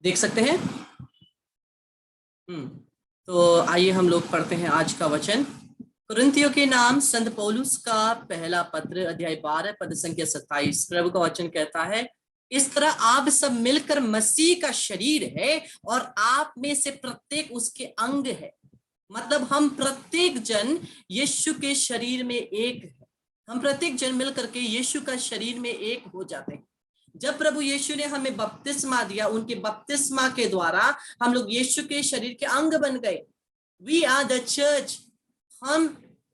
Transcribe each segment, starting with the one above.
देख सकते हैं। तो आइए हम लोग पढ़ते हैं आज का वचन। कुरिन्थियों के नाम संत पौलुस का पहला पत्र, अध्याय 12 पद संख्या 27। प्रभु का वचन कहता है, इस तरह आप सब मिलकर मसीह का शरीर है और आप में से प्रत्येक उसके अंग है। मतलब हम प्रत्येक जन यीशु के शरीर में एक है। हम प्रत्येक जन मिलकर के यीशु का शरीर में एक हो जाते हैं। जब प्रभु यीशु ने हमें बपतिस्मा दिया, उनके बपतिस्मा के द्वारा हम लोग यीशु के शरीर के अंग बन गए। We are the church. हम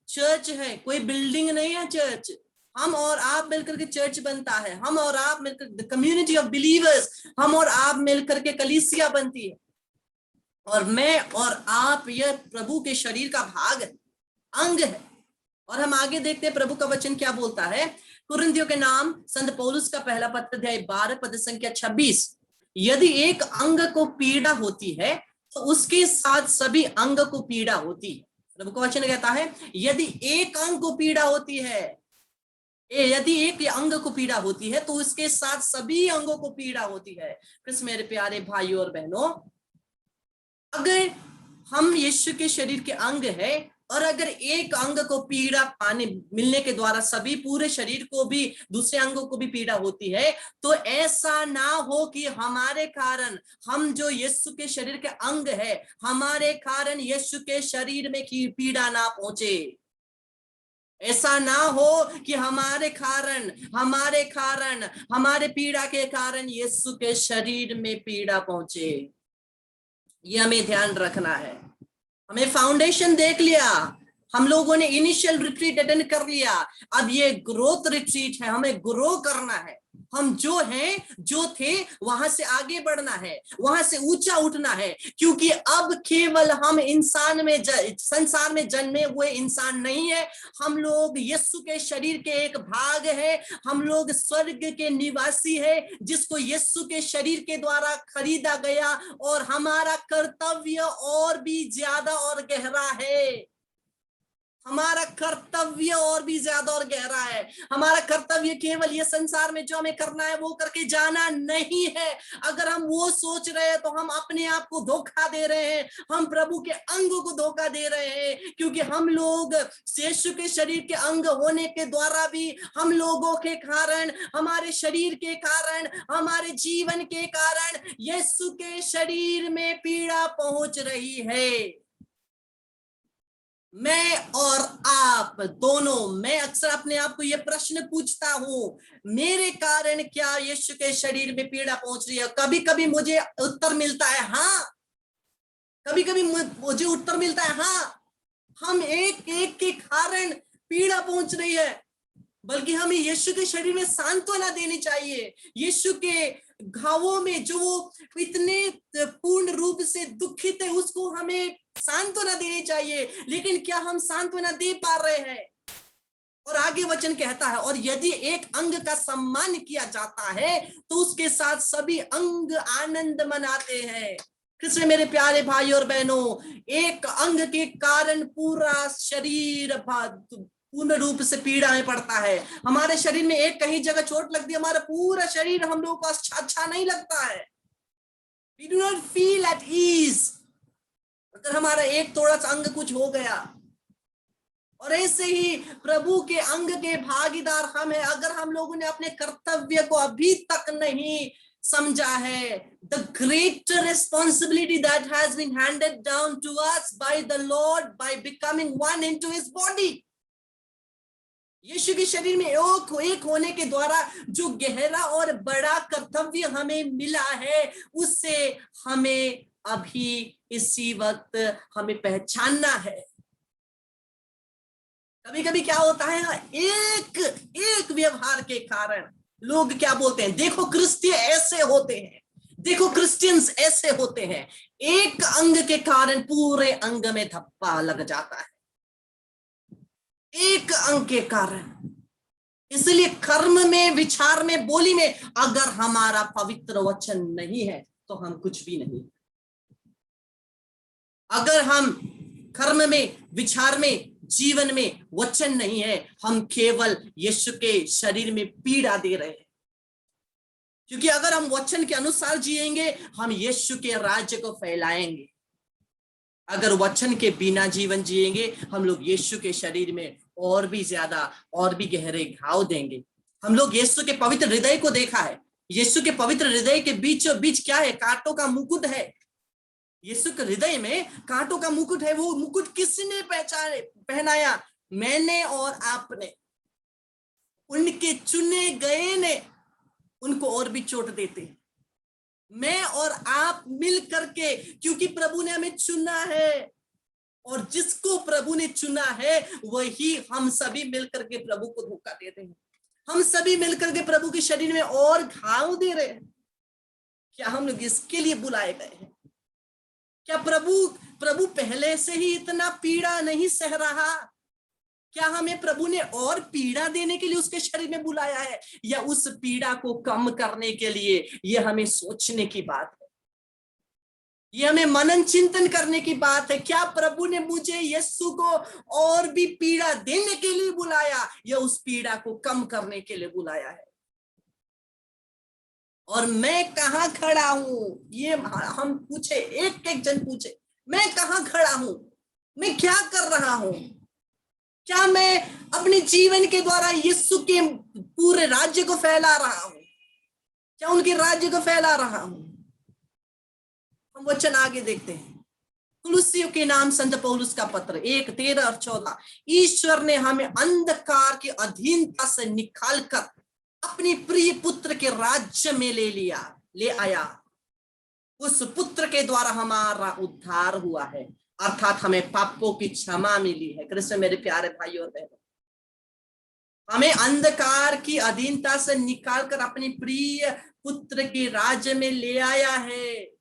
चर्च है, कोई बिल्डिंग नहीं है चर्च। हम और आप मिलकर के चर्च बनता है। हम और आप मिलकर द कम्युनिटी ऑफ बिलीवर्स, हम और आप मिलकर के कलीसिया बनती है। और मैं और आप यह प्रभु के शरीर का भाग है, अंग है। और हम आगे देखते हैं प्रभु का वचन क्या बोलता है। कुरिन्थियों के नाम संत पौलुस का पहला पत्र, अध्याय 12 पद संख्या 26। यदि एक अंग को पीड़ा होती है तो उसके साथ सभी अंग को पीड़ा होती है। प्रभु का वचन कहता है, यदि एक अंग को पीड़ा होती है, यदि एक अंग को पीड़ा होती है तो उसके साथ सभी अंगों को पीड़ा होती है। कृष्ण मेरे प्यारे भाइयों और बहनों, अगर हम यीशु के शरीर के अंग है और अगर एक अंग को पीड़ा पाने मिलने के द्वारा सभी पूरे शरीर को भी, दूसरे अंगों को भी पीड़ा होती है, तो ऐसा ना हो कि हमारे कारण, हम जो यीशु के शरीर के अंग है, हमारे कारण यीशु के शरीर में की पीड़ा ना पहुंचे। ऐसा ना हो कि हमारे कारण हमारे पीड़ा के कारण यीशु के शरीर में पीड़ा पहुंचे। ये हमें ध्यान रखना है। हमें फाउंडेशन देख लिया, हम लोगों ने इनिशियल रिट्रीट अटेंड कर लिया। अब ये ग्रोथ रिट्रीट है, हमें ग्रो करना है। हम जो हैं, जो थे, वहां से आगे बढ़ना है, वहां से ऊंचा उठना है। क्योंकि अब केवल हम संसार में जन्मे हुए इंसान नहीं है। हम लोग यीशु के शरीर के एक भाग है। हम लोग स्वर्ग के निवासी है, जिसको यीशु के शरीर के द्वारा खरीदा गया। और हमारा कर्तव्य और भी ज्यादा और गहरा है। हमारा कर्तव्य और भी ज्यादा और गहरा है। हमारा कर्तव्य केवल ये संसार में जो हमें करना है वो करके जाना नहीं है। अगर हम वो सोच रहे हैं तो हम अपने आप को धोखा दे रहे हैं, हम प्रभु के अंगों को धोखा दे रहे हैं। क्योंकि हम लोग यीशु के शरीर के अंग होने के द्वारा भी हम लोगों के कारण, हमारे शरीर के कारण, हमारे जीवन के कारण यीशु के शरीर में पीड़ा पहुंच रही है। मैं और आप दोनों, मैं अक्सर अपने आप को यह प्रश्न पूछता हूं, मेरे कारण क्या यीशु के शरीर में पीड़ा पहुंच रही है? कभी कभी मुझे उत्तर मिलता है हाँ, कभी कभी मुझे उत्तर मिलता है हाँ, हम एक एक के कारण पीड़ा पहुंच रही है। बल्कि हमें यीशु के शरीर में सांत्वना देनी चाहिए। यीशु के घावों में जो इतने पूर्ण रूप से दुखित है, उसको हमें सांत्वना देनी चाहिए। लेकिन क्या हम सांत्वना दे पा रहे हैं? और आगे वचन कहता है, और यदि एक अंग का सम्मान किया जाता है तो उसके साथ सभी अंग आनंद मनाते हैं। कृष्ण मेरे प्यारे भाई और बहनों, एक अंग के कारण पूरा शरीर पूर्ण रूप से पीड़ा में पड़ता है। हमारे शरीर में एक कहीं जगह चोट लगती है, हमारा पूरा शरीर हम लोगों को अच्छा नहीं लगता है। We do not feel at ease। अगर हमारा एक थोड़ा सा अंग कुछ हो गया, और ऐसे ही प्रभु के अंग के भागीदार हम हैं। अगर हम लोगों ने अपने कर्तव्य को अभी तक नहीं समझा है, the great responsibility that has been handed down to us by the Lord by becoming one into his body। यीशु के शरीर में एक होने के द्वारा जो गहरा और बड़ा कर्तव्य हमें मिला है, उससे हमें अभी इसी वक्त हमें पहचानना है। कभी कभी क्या होता है, एक व्यवहार के कारण लोग क्या बोलते हैं, देखो क्रिश्चियन ऐसे होते हैं, देखो क्रिश्चियंस ऐसे होते हैं। एक अंग के कारण पूरे अंग में धब्बा लग जाता है, एक अंग के कारण। इसलिए कर्म में, विचार में, बोली में अगर हमारा पवित्र वचन नहीं है तो हम कुछ भी नहीं। अगर हम कर्म में, विचार में, जीवन में वचन नहीं है, हम केवल यीशु के शरीर में पीड़ा दे रहे हैं। क्योंकि अगर हम वचन के अनुसार जिएंगे, हम यीशु के राज्य को फैलाएंगे। अगर वचन के बिना जीवन जिएंगे, हम लोग यीशु के शरीर में और भी ज्यादा और भी गहरे घाव देंगे। हम लोग यीशु के पवित्र हृदय को देखा है। यीशु के पवित्र हृदय के बीचों बीच क्या है? कांटों का मुकुट है। यीशु के हृदय में कांटों का मुकुट है। वो मुकुट किसने पहनाया? मैंने और आपने। उनके चुने गए ने उनको और भी चोट देते। मैं और आप मिल करके, क्योंकि प्रभु ने हमें चुना है, और जिसको प्रभु ने चुना है वही हम सभी मिलकर के प्रभु को धोखा देते हैं। हम सभी मिलकर के प्रभु के शरीर में और घाव दे रहे हैं। क्या हम लोग इसके लिए बुलाए गए हैं? क्या प्रभु पहले से ही इतना पीड़ा नहीं सह रहा? क्या हमें प्रभु ने और पीड़ा देने के लिए उसके शरीर में बुलाया है, या उस पीड़ा को कम करने के लिए? यह हमें सोचने की बात है, यह हमें मनन चिंतन करने की बात है। क्या प्रभु ने मुझे यीशु को और भी पीड़ा देने के लिए बुलाया, या उस पीड़ा को कम करने के लिए बुलाया है? और मैं कहाँ खड़ा हूं? ये हम पूछे, एक एक जन पूछे, मैं कहाँ खड़ा हूं? मैं क्या कर रहा हूं? क्या मैं अपने जीवन के द्वारा यीशु के पूरे राज्य को फैला रहा हूं? क्या उनके राज्य को फैला रहा हूं? हम वचन आगे देखते हैं। कुलुस्सियों के नाम संत पौलुस का पत्र 1:13 और 14। ईश्वर ने हमें अंधकार की अधीनता से निकालकर अपने प्रिय पुत्र के राज्य में ले आया। उस पुत्र के द्वारा हमारा उद्धार हुआ है, अर्थात हमें पापों की क्षमा मिली है। कृष्ण मेरे प्यारे भाई और बहनों, हमें अंधकार की अधीनता से निकालकर अपने प्रिय पुत्र के राज्य में ले आया है।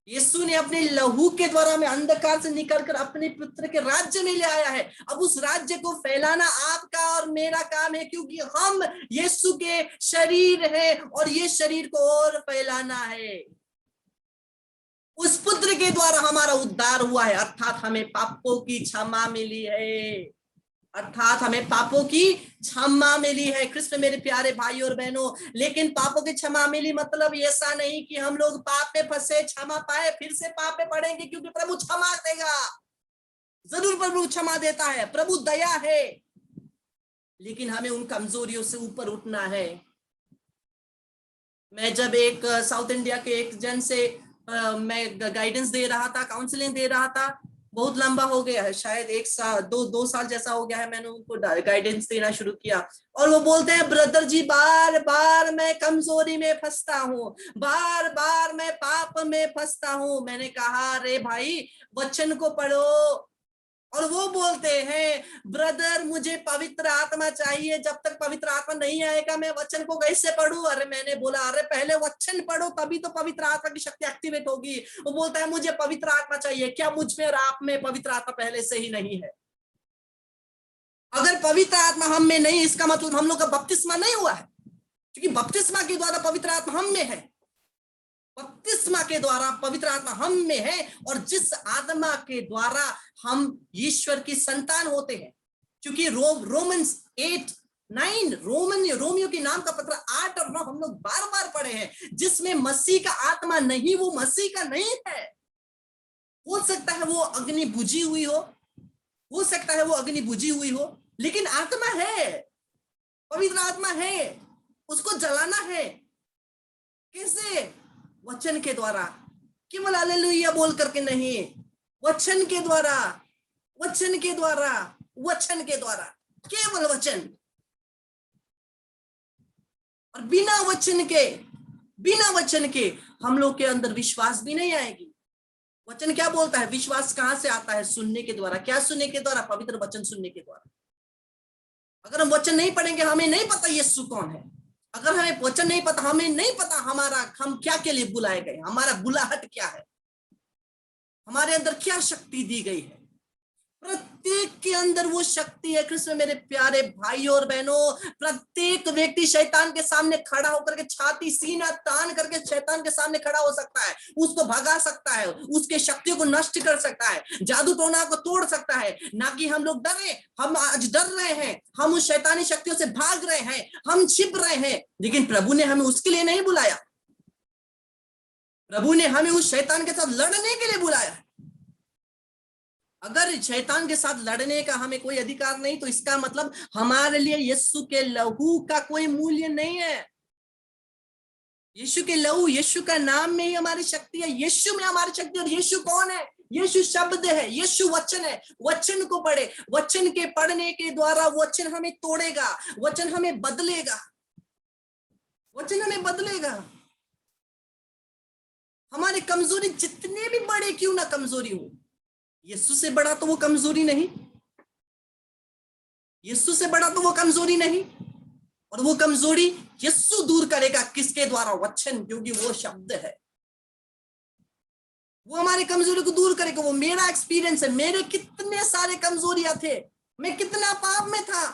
यीशु ने अपने लहू के द्वारा हमें अंधकार से निकालकर अपने पुत्र के राज्य में ले आया है। अब उस राज्य को फैलाना आपका और मेरा काम है, क्योंकि हम यीशु के शरीर है और ये शरीर को और फैलाना है। उस पुत्र के द्वारा हमारा उद्धार हुआ है, अर्थात हमें पापों की क्षमा मिली है। अर्थात हमें पापों की क्षमा मिली है। कृष्ण मेरे प्यारे भाई और बहनों, लेकिन पापों की क्षमा मिली मतलब ऐसा नहीं कि हम लोग पाप में फंसे, क्षमा पाए, फिर से पाप में पड़ेंगे, क्योंकि प्रभु क्षमा देगा। जरूर प्रभु क्षमा देता है, प्रभु दया है, लेकिन हमें उन कमजोरियों से ऊपर उठना है। मैं जब एक साउथ इंडिया के एक जन से मैं गाइडेंस दे रहा था, काउंसलिंग दे रहा था, बहुत लंबा हो गया है, शायद 1 साल 2 साल जैसा हो गया है, मैंने उनको गाइडेंस देना शुरू किया। और वो बोलते हैं, ब्रदर जी बार बार मैं कमजोरी में फंसता हूँ, बार बार मैं पाप में फंसता हूँ। मैंने कहा, अरे भाई वचन को पढ़ो। और वो बोलते हैं, ब्रदर मुझे पवित्र आत्मा चाहिए, जब तक पवित्र आत्मा नहीं आएगा मैं वचन को कैसे पढ़ूं? अरे मैंने बोला, अरे पहले वचन पढ़ो, तभी तो पवित्र आत्मा की शक्ति एक्टिवेट होगी। वो बोलता है, मुझे पवित्र आत्मा चाहिए। क्या मुझ में और आप में पवित्र आत्मा पहले से ही नहीं है? अगर पवित्र आत्मा हम में नहीं, इसका मतलब हम लोग का बपतिस्मा नहीं हुआ है, क्योंकि बपतिस्मा के द्वारा पवित्र आत्मा हम में है। बपतिस्मा के द्वारा पवित्र आत्मा हम में है, और जिस आत्मा के द्वारा हम ईश्वर की संतान होते हैं, क्योंकि रोमन्स 8:9 रोमियो के नाम का पत्र 8 और 9 हम लोग बार बार पढ़े हैं। जिसमें मसीह का आत्मा नहीं, वो मसीह का नहीं है। हो सकता है वो अग्नि बुझी हुई हो सकता है वो अग्नि बुझी हुई हो, लेकिन आत्मा है, पवित्र आत्मा है, उसको जलाना है। कैसे? वचन के द्वारा, केवल हालेलुया बोल करके नहीं, वचन के द्वारा, वचन के द्वारा, वचन के द्वारा, केवल वचन। और बिना वचन के हम लोग के अंदर विश्वास भी नहीं आएगी। वचन क्या बोलता है? विश्वास कहां से आता है? सुनने के द्वारा। क्या सुनने के द्वारा? पवित्र वचन सुनने के द्वारा। अगर हम वचन नहीं पढ़ेंगे, हमें नहीं पता यीशु कौन है। अगर हमें वचन नहीं पता, हमें नहीं पता हम क्या के लिए बुलाए गए, हमारा बुलाहट क्या है, हमारे अंदर क्या शक्ति दी गई है। प्रत्येक के अंदर वो शक्ति है। कृष्ण मेरे प्यारे भाई और बहनों, प्रत्येक व्यक्ति शैतान के सामने खड़ा होकर के छाती सीना तान करके शैतान के सामने खड़ा हो सकता है, उसको भगा सकता है, उसके शक्तियों को नष्ट कर सकता है, जादू टोना को तोड़ सकता है। ना कि हम लोग डरे, हम आज डर रहे हैं, हम उस शैतानी शक्तियों से भाग रहे हैं, हम छिप रहे हैं, लेकिन प्रभु ने हमें उसके लिए नहीं बुलाया। प्रभु ने हमें उस शैतान के साथ लड़ने के लिए बुलाया। अगर शैतान के साथ लड़ने का हमें कोई अधिकार नहीं, तो इसका मतलब हमारे लिए यीशु के लहू का कोई मूल्य नहीं है। यीशु के लहू, यीशु का नाम में ही हमारी शक्ति है, यीशु में हमारी शक्ति। और यीशु कौन है? यीशु शब्द है, यीशु वचन है। वचन को पढ़े, वचन के पढ़ने के द्वारा वचन हमें तोड़ेगा, वचन हमें बदलेगा, वचन हमें बदलेगा। हमारी कमजोरी जितने भी बड़े क्यों ना कमजोरी हो, यीशु से बड़ा तो वो कमजोरी नहीं, यीशु से बड़ा तो वो कमजोरी नहीं। और वो कमजोरी यीशु दूर करेगा, किसके द्वारा? वचन, क्योंकि वो शब्द है। वो हमारी कमजोरी को दूर करेगा। वो मेरा एक्सपीरियंस है, मेरे कितने सारे कमजोरियां थे, मैं कितना पाप में था।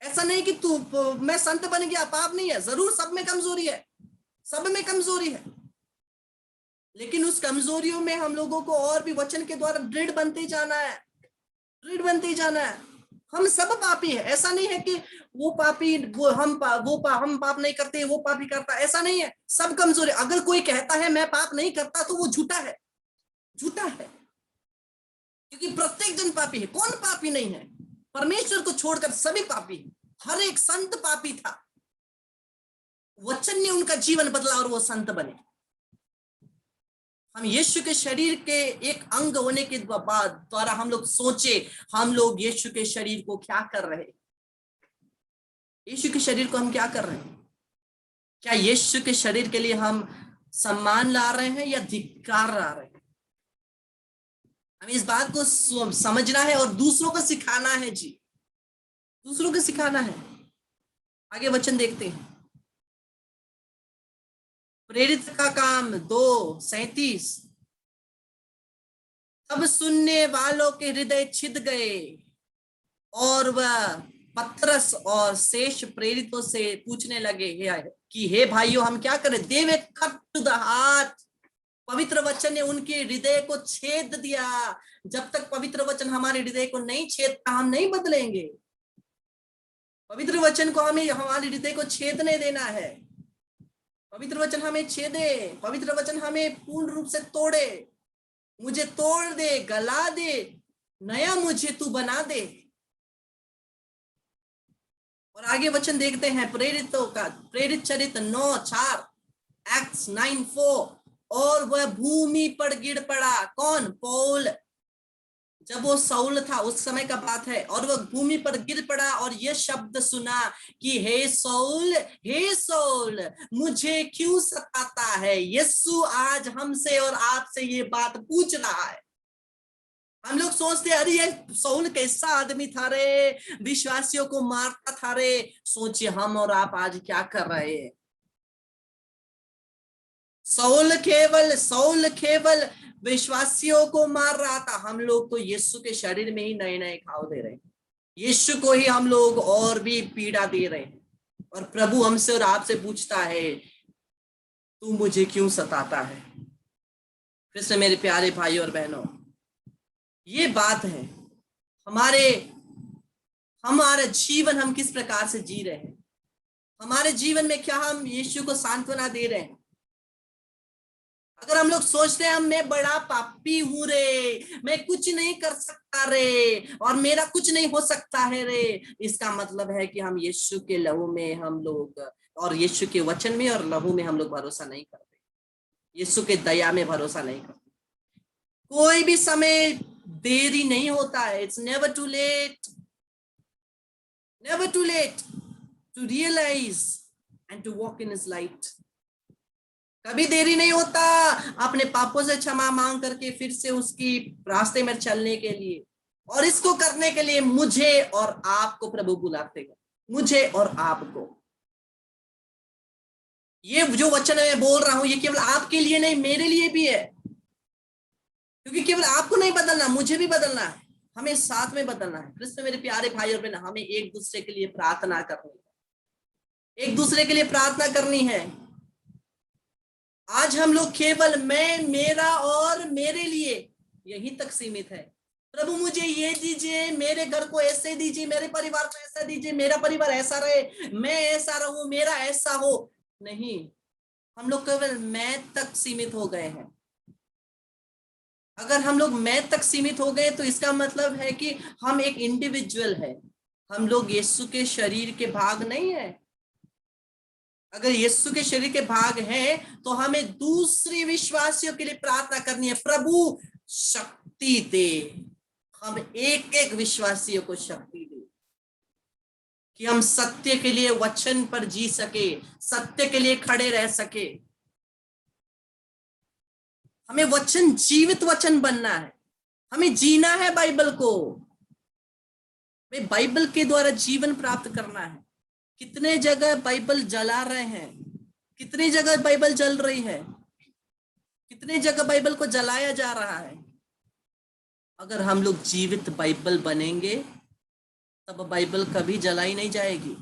ऐसा नहीं कि मैं संत बन गया, पाप नहीं है, जरूर सब में कमजोरी है, सब में कमजोरी है। लेकिन उस कमजोरियों में हम लोगों को और भी वचन के द्वारा दृढ़ बनते जाना है, दृढ़ बनते जाना है। हम सब पापी है, ऐसा नहीं है कि वो पापी, हम पाप नहीं करते, वो पापी करता, ऐसा नहीं है। सब कमजोरी। अगर कोई कहता है मैं पाप नहीं करता, तो वो झूठा है, झूठा है। क्योंकि प्रत्येक जन पापी है। कौन पापी नहीं है? परमेश्वर को छोड़कर सभी पापी है। हर एक संत पापी था, वचन ने उनका जीवन बदला और वो संत बने। हम यीशु के शरीर के एक अंग होने के द्वारा हम लोग सोचे, हम लोग यीशु के शरीर को क्या कर रहे हैं? यीशु के शरीर को हम क्या कर रहे हैं? क्या यीशु के शरीर के लिए हम सम्मान ला रहे हैं या धिक्कार ला रहे हैं? हमें इस बात को समझना है और दूसरों को सिखाना है जी, दूसरों को सिखाना है। आगे वचन देखते हैं। प्रेरित का काम 2:37। तब सुनने वालों के हृदय छिद गए और वह पतरस और शेष प्रेरितों से पूछने लगे कि हे भाइयों, हम क्या करें? दे वे कट टू द हार्ट। पवित्र वचन ने उनके हृदय को छेद दिया। जब तक पवित्र वचन हमारे हृदय को नहीं छेदता, हम नहीं बदलेंगे। पवित्र वचन को हमें हमारे हृदय को छेदने देना है। पवित्र वचन हमें छेदे, पवित्र वचन हमें पूर्ण रूप से तोड़े। मुझे तोड़ दे, गला दे, नया मुझे तू बना दे। और आगे वचन देखते हैं प्रेरितों का, प्रेरित चरित्र 9:4, एक्ट्स 9:4। और वह भूमि पर गिर पड़ा। कौन? पौल। जब वो साउल था उस समय का बात है। और वह भूमि पर गिर पड़ा और यह शब्द सुना कि हे साउल, हे साउल, मुझे क्यों सताता है? यीशु आज हमसे और आपसे ये बात पूछ रहा है। हम लोग सोचते अरे ये साउल कैसा आदमी था रे, विश्वासियों को मारता था रे। सोचिए हम और आप आज क्या कर रहे हैं। साउल केवल विश्वासियों को मार रहा था। हम लोग तो यीशु के शरीर में ही नए नए घाव दे रहे हैं, यीशु को ही हम लोग और भी पीड़ा दे रहे हैं। और प्रभु हमसे और आपसे पूछता है, तू मुझे क्यों सताता है? फिर से मेरे प्यारे भाइयों और बहनों, ये बात है हमारा जीवन हम किस प्रकार से जी रहे हैं। हमारे जीवन में क्या हम यीशु को सांत्वना दे रहे हैं? अगर हम लोग सोचते हैं मैं बड़ा पापी हूं रे, मैं कुछ नहीं कर सकता रे, और मेरा कुछ नहीं हो सकता है रे, इसका मतलब है कि हम यीशु के लहू में हम लोग, और यीशु के वचन में और लहू में हम लोग भरोसा नहीं करते, यीशु के दया में भरोसा नहीं करते। कोई भी समय देरी नहीं होता है। It's never too late, never too late to realise and to walk in his light. कभी देरी नहीं होता अपने पापों से क्षमा मांग करके फिर से उसकी रास्ते में चलने के लिए। और इसको करने के लिए मुझे और आपको प्रभु बुलाते हैं, मुझे और आपको। ये जो वचन मैं बोल रहा हूं ये केवल आपके लिए नहीं, मेरे लिए भी है। क्योंकि केवल आपको नहीं बदलना, मुझे भी बदलना है, हमें साथ में बदलना है। कृष्ण मेरे प्यारे भाई और बहन, हमें एक दूसरे के लिए प्रार्थना करनी है। एक दूसरे के लिए प्रार्थना करनी है। आज हम लोग केवल मैं, मेरा और मेरे लिए यहीं तक सीमित है। प्रभु मुझे ये दीजिए, मेरे घर को ऐसे दीजिए, मेरे परिवार को ऐसा दीजिए, मेरा परिवार ऐसा रहे, मैं ऐसा रहूं, मेरा ऐसा हो। नहीं, हम लोग केवल मैं तक सीमित हो गए हैं। अगर हम लोग मैं तक सीमित हो गए तो इसका मतलब है कि हम एक इंडिविजुअल है, हम लोग यीशु के शरीर के भाग नहीं है। अगर यीशु के शरीर के भाग हैं तो हमें दूसरी विश्वासियों के लिए प्रार्थना करनी है, प्रभु शक्ति दे। हम एक एक विश्वासियों को शक्ति दे कि हम सत्य के लिए, वचन पर जी सके, सत्य के लिए खड़े रह सके। हमें वचन, जीवित वचन बनना है, हमें जीना है बाइबल को, हमें बाइबल के द्वारा जीवन प्राप्त करना है। कितने जगह बाइबल जला रहे हैं, कितनी जगह बाइबल जल रही है, कितने जगह बाइबल को जलाया जा रहा है। अगर हम लोग जीवित बाइबल बनेंगे तब बाइबल कभी जलाई नहीं जाएगी,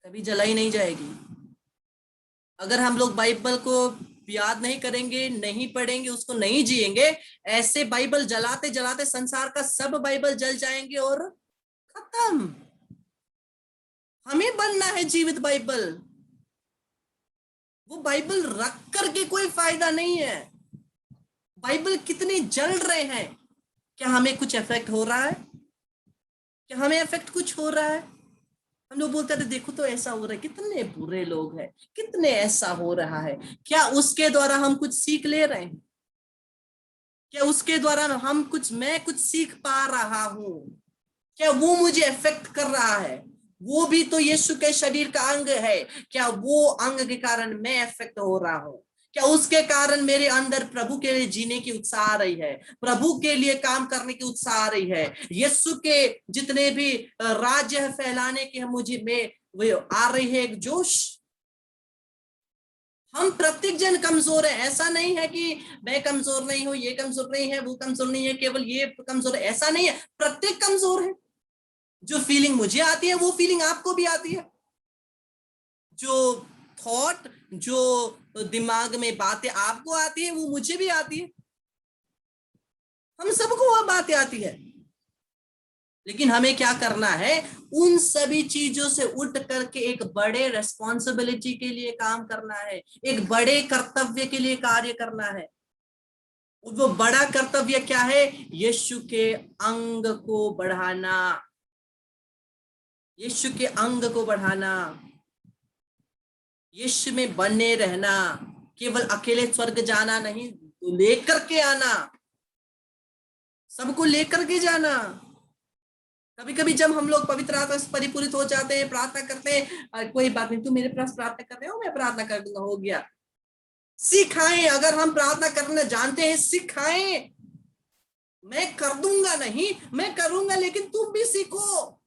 कभी जलाई नहीं जाएगी। अगर हम लोग बाइबल को याद नहीं करेंगे, नहीं पढ़ेंगे, उसको नहीं जिएंगे, ऐसे बाइबल जलाते जलाते संसार का सब बाइबल जल जाएंगे और खत्म। हमें बनना है जीवित बाइबल। वो बाइबल रख करके कोई फायदा नहीं है। बाइबल कितने जल रहे हैं, क्या हमें कुछ इफेक्ट हो रहा है? क्या हमें इफेक्ट कुछ हो रहा है? हम लोग बोलते हैं देखो तो ऐसा हो रहा है, कितने बुरे लोग हैं, कितने ऐसा हो रहा है। क्या उसके द्वारा हम कुछ सीख ले रहे हैं? क्या उसके द्वारा हम कुछ, मैं कुछ सीख पा रहा हूं? क्या वो मुझे इफेक्ट कर रहा है? वो भी तो यीशु के शरीर का अंग है। क्या वो अंग के कारण मैं इफेक्ट हो रहा हूं? क्या उसके कारण मेरे अंदर प्रभु के लिए जीने की उत्साह आ रही है, प्रभु के लिए काम करने की उत्साह आ रही है? यीशु के जितने भी राज्य है फैलाने की मुझे में वो आ रही है एक जोश। हम प्रत्येक जन कमजोर है, ऐसा नहीं है कि मैं कमजोर नहीं हूं, ये कमजोर नहीं है, वो कमजोर नहीं है, केवल ये कमजोर है, ऐसा नहीं है। प्रत्येक कमजोर है। जो फीलिंग मुझे आती है वो फीलिंग आपको भी आती है। जो थॉट, जो दिमाग में बातें आपको आती है वो मुझे भी आती है। हम सबको वह बातें आती है। लेकिन हमें क्या करना है? उन सभी चीजों से उठ करके एक बड़े रेस्पॉन्सिबिलिटी के लिए काम करना है, एक बड़े कर्तव्य के लिए कार्य करना है। वो बड़ा कर्तव्य क्या है? यीशु के अंग को बढ़ाना, यीशु के अंग को बढ़ाना, यीशु में बने रहना। केवल अकेले स्वर्ग जाना नहीं, तो लेकर के आना, सबको लेकर के जाना। कभी कभी जब हम लोग पवित्र आत्मा से परिपूरित हो जाते हैं, प्रार्थना करते हैं, कोई बात नहीं, तू मेरे पास प्रार्थना कर रहे हो, मैं प्रार्थना कर दूंगा, हो गया। सिखाएं, अगर हम प्रार्थना करना जानते हैं सिखाएं। मैं कर दूंगा नहीं, मैं करूंगा, लेकिन तुम भी सीखो।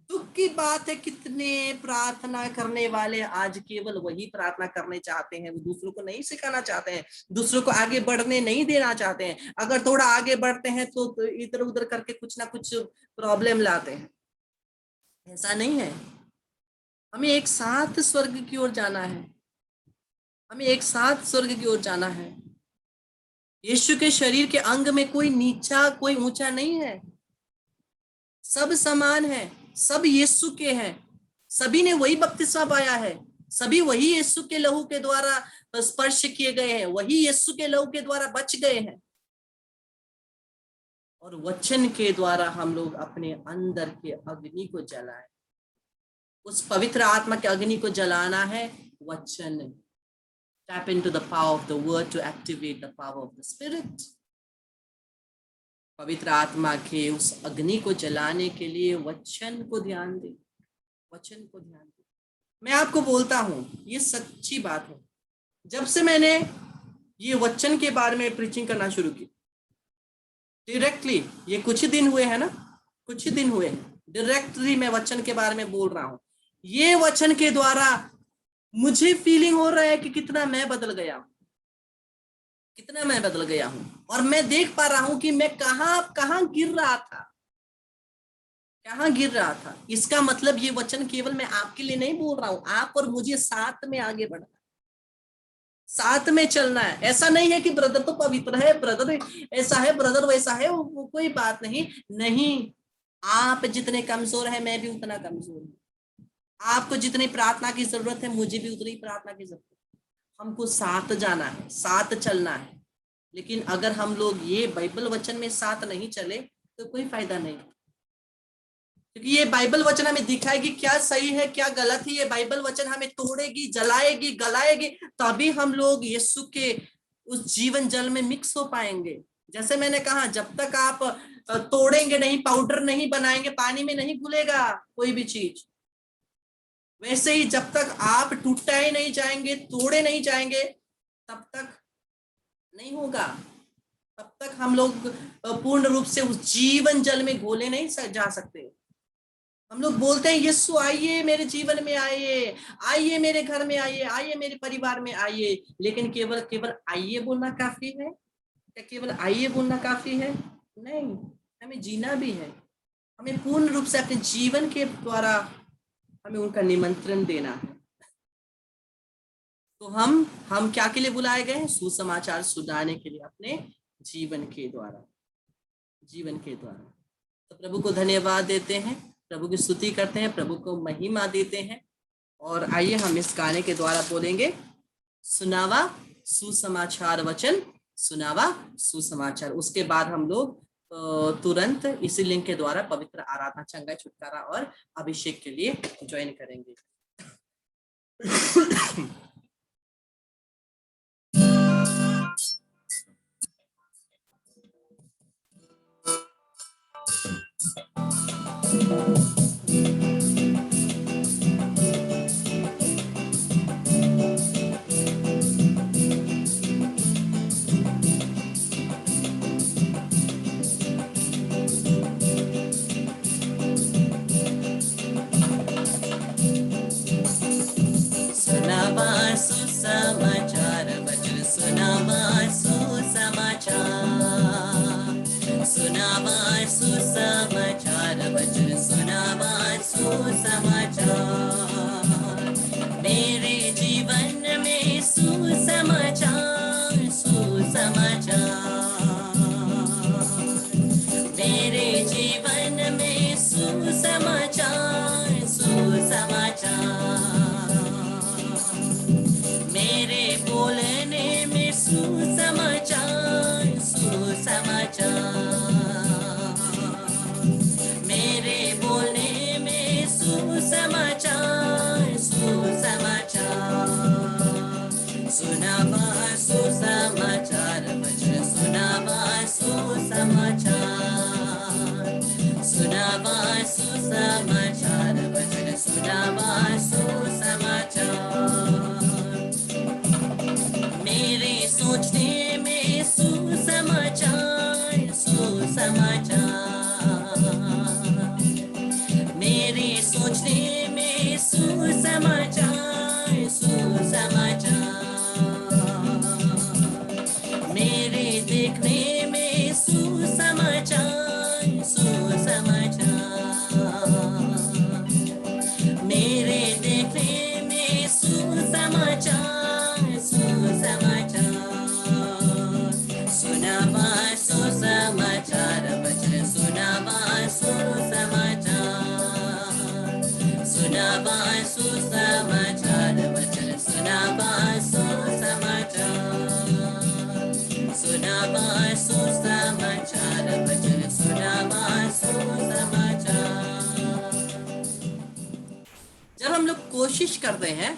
दुख की बात है, कितने प्रार्थना करने वाले आज केवल वही प्रार्थना करने चाहते हैं, वो दूसरों को नहीं सिखाना चाहते हैं, दूसरों को आगे बढ़ने नहीं देना चाहते हैं। अगर थोड़ा आगे बढ़ते हैं तो इधर उधर करके कुछ ना कुछ प्रॉब्लम लाते हैं। ऐसा नहीं है। हमें एक साथ स्वर्ग की ओर जाना है, हमें एक साथ स्वर्ग की ओर जाना है। यीशु के शरीर के अंग में कोई नीचा कोई ऊंचा नहीं है, सब समान है, सब यीशु के हैं। सभी ने वही बपतिस्मा पाया है, सभी वही यीशु के लहू के द्वारा स्पर्श किए गए हैं, वही यीशु के लहू के द्वारा बच गए हैं। और वचन के द्वारा हम लोग अपने अंदर के अग्नि को जलाएं। उस पवित्र आत्मा के अग्नि को जलाना है वचन। Tap into the power of the word to activate the power of the spirit. पवित्र आत्मा के उस अग्नि को जलाने के लिए वचन को ध्यान दे, वचन को ध्यान दे। मैं आपको बोलता हूं, ये सच्ची बात है, जब से मैंने ये वचन के बारे में प्रीचिंग करना शुरू की, डायरेक्टली, ये कुछ ही दिन हुए हैं ना, कुछ ही दिन हुए, डायरेक्टली मैं वचन के बारे में बोल रहा हूं। ये वचन के द्वारा मुझे फीलिंग हो रहा है कि कितना मैं बदल गया, कितना मैं बदल गया हूं। और मैं देख पा रहा हूं कि मैं कहां गिर रहा था, कहाँ गिर रहा था। इसका मतलब ये वचन केवल मैं आपके लिए नहीं बोल रहा हूं, आप और मुझे साथ में आगे बढ़ना, साथ में चलना है। ऐसा नहीं है कि ब्रदर तो पवित्र है, ब्रदर ऐसा है, ब्रदर वैसा है, वो कोई बात नहीं। नहीं, आप जितने कमजोर हैं मैं भी उतना कमजोर हूं। आपको जितनी प्रार्थना की जरूरत है मुझे भी उतनी प्रार्थना की जरूरत है। हमको साथ जाना है, साथ चलना है। लेकिन अगर हम लोग ये बाइबल वचन में साथ नहीं चले तो कोई फायदा नहीं, क्योंकि ये बाइबल वचन हमें दिखाएगी क्या सही है क्या गलत है। ये बाइबल वचन हमें तोड़ेगी, जलाएगी, गलाएगी, तभी हम लोग यीशु के उस जीवन जल में मिक्स हो पाएंगे। जैसे मैंने कहा, जब तक आप तोड़ेंगे नहीं, पाउडर नहीं बनाएंगे, पानी में नहीं घुलेगा कोई भी चीज। वैसे ही जब तक आप टूटाए नहीं जाएंगे, तोड़े नहीं जाएंगे, तब तक नहीं होगा। तब तक हम लोग पूर्ण रूप से उस जीवन जल में घोले नहीं जा सकते। हम लोग बोलते हैं यीशु आइए मेरे जीवन में, आइए आइए मेरे घर में, आइए आइए मेरे परिवार में आइए। लेकिन केवल केवल आइए बोलना काफी है क्या? केवल आइए बोलना काफी है? नहीं, हमें जीना भी है। हमें पूर्ण रूप से अपने जीवन के द्वारा हमें उनका निमंत्रण देना है। तो हम क्या के लिए बुलाए गए हैं? सुसमाचार सुनाने के लिए, अपने जीवन के द्वारा, जीवन के द्वारा। तो प्रभु को धन्यवाद देते हैं, प्रभु की स्तुति करते हैं, प्रभु को महिमा देते हैं। और आइए हम इस गाने के द्वारा बोलेंगे, सुनावा सुसमाचार वचन, सुनावा सुसमाचार। उसके बाद हम लोग तुरंत इसी लिंक के द्वारा पवित्र आराधना, चंगाई, छुटकारा और अभिषेक के लिए ज्वाइन करेंगे। सुसमाचार वचन, सुनावा सुसमाचार, सुनावा सुसमाचार वचन, सुनावा सुसमाचार। मेरे जीवन में सुसमाचार, सुसमाचार। मेरे जीवन में सुसमाचार, सुसमाचार। मेरे बोलने में सुसमाचार, सुसमाचार। मेरे बोलने में सुसमाचार, सुसमाचार। सुनावा सुसमाचार वचन, सुनावा सुसमाचार, सुनावा सुसमाचार वचन, सुनावा सुसमाचार। मेरे सोचने में सुसमाचार, सुसमाचार। मेरे सोचने में सुसमाचार, सुसमाचार। मेरे देखने में सुसमाचार, सुसमाचार। मेरे देखने में सुसमाचार, सुसमाचार। सुनावा सुसमाचार वचन, सुनावा सुसमाचार, सुनावा सुसमाचार वचन, सुनावा सुसमाचार। सुनावा सुसमाचार वचन, सुनावा सुसमाचार। जब हम लोग कोशिश करते हैं,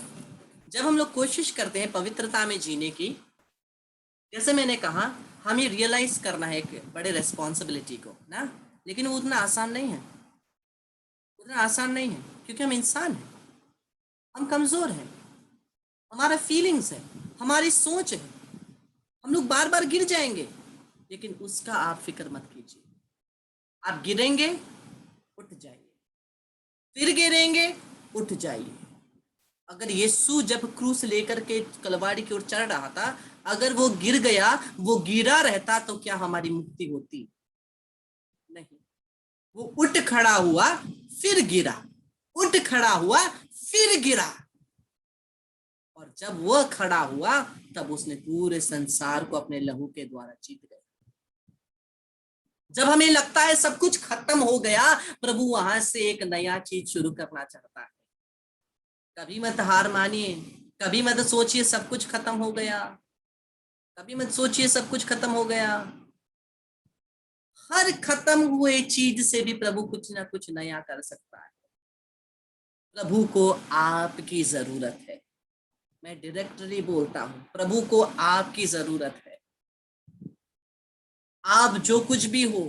जब हम लोग कोशिश करते हैं पवित्रता में जीने की, जैसे मैंने कहा, हमें रियलाइज करना है एक बड़े रेस्पॉन्सिबिलिटी को ना, लेकिन वो उतना आसान नहीं है, उतना आसान नहीं है, क्योंकि हम इंसान हैं, हम कमजोर हैं, हमारा फीलिंग्स है, हमारी सोच है, हम लोग बार बार गिर जाएंगे। लेकिन उसका आप फिक्र मत कीजिए, आप गिरेंगे उठ जाइए, फिर गिरेंगे उठ जाइए। अगर यीशु जब क्रूस लेकर के कलवारी की ओर चढ़ रहा था, अगर वो गिर गया, वो गिरा रहता, तो क्या हमारी मुक्ति होती? नहीं। वो उठ खड़ा हुआ फिर गिरा, उठ खड़ा हुआ फिर गिरा, और जब वो खड़ा हुआ तब उसने पूरे संसार को अपने लहू के द्वारा जीत गया। जब हमें लगता है सब कुछ खत्म हो गया, प्रभु वहां से एक नया चीज शुरू करना चाहता है। कभी मत हार मानिए, कभी मत सोचिए सब कुछ खत्म हो गया, कभी मत सोचिए सब कुछ खत्म हो गया। हर खत्म हुए चीज से भी प्रभु कुछ ना कुछ नया कर सकता है। प्रभु को आपकी जरूरत है। मैं डायरेक्टली बोलता हूं, प्रभु को आपकी जरूरत है। आप जो कुछ भी हो,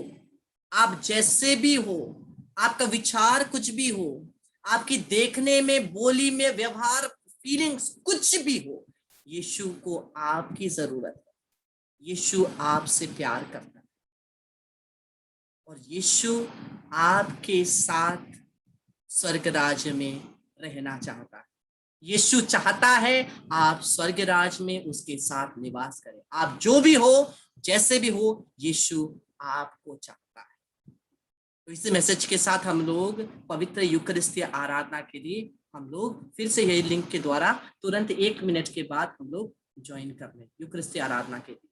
आप जैसे भी हो, आपका विचार कुछ भी हो, आपकी देखने में, बोली में, व्यवहार, फीलिंग्स कुछ भी हो, यीशु को आपकी जरूरत है। यीशु आपसे प्यार करता है और यीशु आपके साथ स्वर्ग राज्य में रहना चाहता है। यीशु चाहता है आप स्वर्ग राज्य में उसके साथ निवास करें। आप जो भी हो, जैसे भी हो, यीशु आपको चाहता है। तो इस मैसेज के साथ हम लोग पवित्र यूकरिस्तीय आराधना के लिए हम लोग फिर से यही लिंक के द्वारा तुरंत 1 मिनट के बाद हम लोग ज्वाइन कर लें यूकरिस्तीय आराधना के लिए।